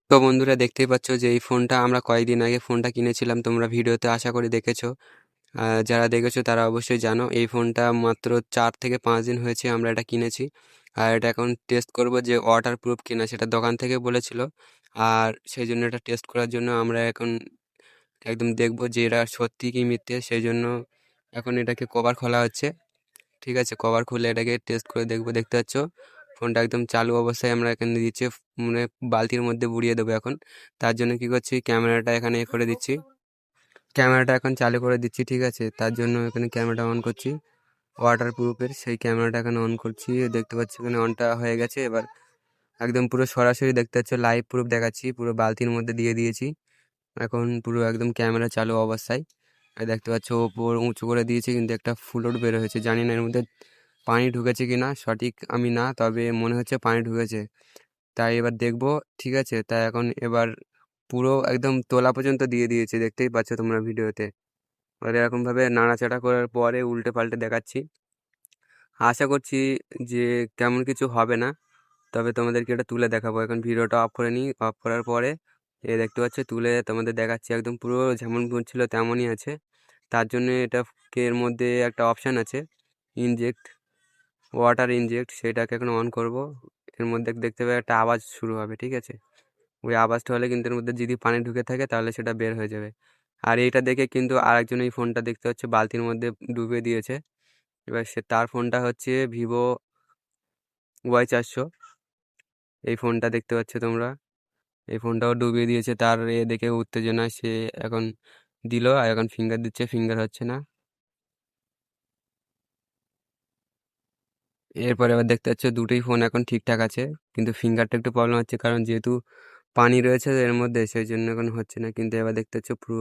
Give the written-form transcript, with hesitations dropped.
তো বন্ধুরা দেখতেই পাচ্ছ যে এই ফোনটা আমরা কয়েকদিন আগে ফোনটা কিনেছিলাম, তোমরা ভিডিওতে আশা করি দেখেছো। যারা দেখেছো তারা অবশ্যই জানো এই ফোনটা মাত্র 4 থেকে 5 দিন হয়েছে আমরা এটা কিনেছি। আর এটা এখন টেস্ট করব যে ওয়াটার প্রুফ কিনা, সেটা দোকান থেকে বলেছিল। আর সেই জন্য এটা টেস্ট করার জন্য আমরা এখন একদম দেখব যে এটা সত্যি কি মিথ্যে। সেই জন্য এখন এটাকে কভার খোলা হচ্ছে। ঠিক আছে, কভার খুলে এটাকে টেস্ট করে দেখবো। দেখতে পাচ্ছ ফোনটা একদম চালু অবস্থায় আমরা এখানে দিচ্ছি, মানে বালতির মধ্যে বুড়িয়ে দেবো এখন। তার জন্য কি করছি, ক্যামেরাটা এখানে করে দিচ্ছি, ক্যামেরাটা এখন চালু করে দিচ্ছি। ঠিক আছে, তার জন্য এখানে ক্যামেরাটা অন করছি, ওয়াটার প্রুফের সেই ক্যামেরাটা এখানে অন করছি। দেখতে পাচ্ছি এখানে অনটা হয়ে গেছে। এবার একদম পুরো সরাসরি দেখতে পাচ্ছ লাইভ প্রুফ দেখাচ্ছি, পুরো বালতির মধ্যে দিয়ে দিয়েছি। এখন পুরো একদম ক্যামেরা চালু অবস্থায়। আর দেখতে পাচ্ছ ওপর উঁচু করে দিয়েছি, কিন্তু একটা ফ্লুইড বের হয়েছে, জানি না এর মধ্যে পানি ঢুকেছে কি না, সঠিক আমি না, তবে মনে হচ্ছে পানি ঢুকেছে। তাই এবার দেখব। ঠিক আছে, তাই এখন এবার পুরো একদম তোলা পর্যন্ত দিয়ে দিয়েছে, দেখতেই পাচ্ছ তোমরা ভিডিওতে। এবার এরকমভাবে নাড়াচাড়া করার পরে উল্টে পাল্টে দেখাচ্ছি। আশা করছি যে তেমন কিছু হবে না, তবে তোমাদেরকে এটা তুলে দেখাবো। এখন ভিডিওটা অফ করে নিই, অফ করার পরে দেখতে পাচ্ছ তুলে তোমাদের দেখাচ্ছি, একদম পুরো যেমন ছিল তেমনই আছে। তার জন্য এর মধ্যে একটা অপশান আছে, ইনজেক্ট, ওয়াটার ইনজেক্ট, সেটাকে এখন অন করব। এর মধ্যে দেখতে পাবে একটা আওয়াজ শুরু হবে। ঠিক আছে, ওই আওয়াজটা হলে কিন্তু এর মধ্যে যদি পানি ঢুকে থাকে তাহলে সেটা বের হয়ে যাবে। আর এইটা দেখে কিন্তু আরেকজন এই ফোনটা দেখতে হচ্ছে বালতির মধ্যে ডুবিয়ে দিয়েছে। এবার তার ফোনটা হচ্ছে ভিভো Y400। এই ফোনটা দেখতে পাচ্ছ তোমরা, এই ফোনটাও ডুবিয়ে দিয়েছে। তার দেখে উত্তেজনা, সে এখন দিল আর এখন ফিঙ্গার দিচ্ছে, ফিঙ্গার হচ্ছে না। এরপরে আবার দেখতে পাচ্ছ দুটোই ফোন এখন ঠিকঠাক আছে, কিন্তু ফিঙ্গারটা একটু প্রবলেম হচ্ছে, কারণ যেহেতু পানি রয়েছে এর মধ্যে, সেই জন্য এখন হচ্ছে না। কিন্তু এবার দেখতে পাচ্ছ পুরো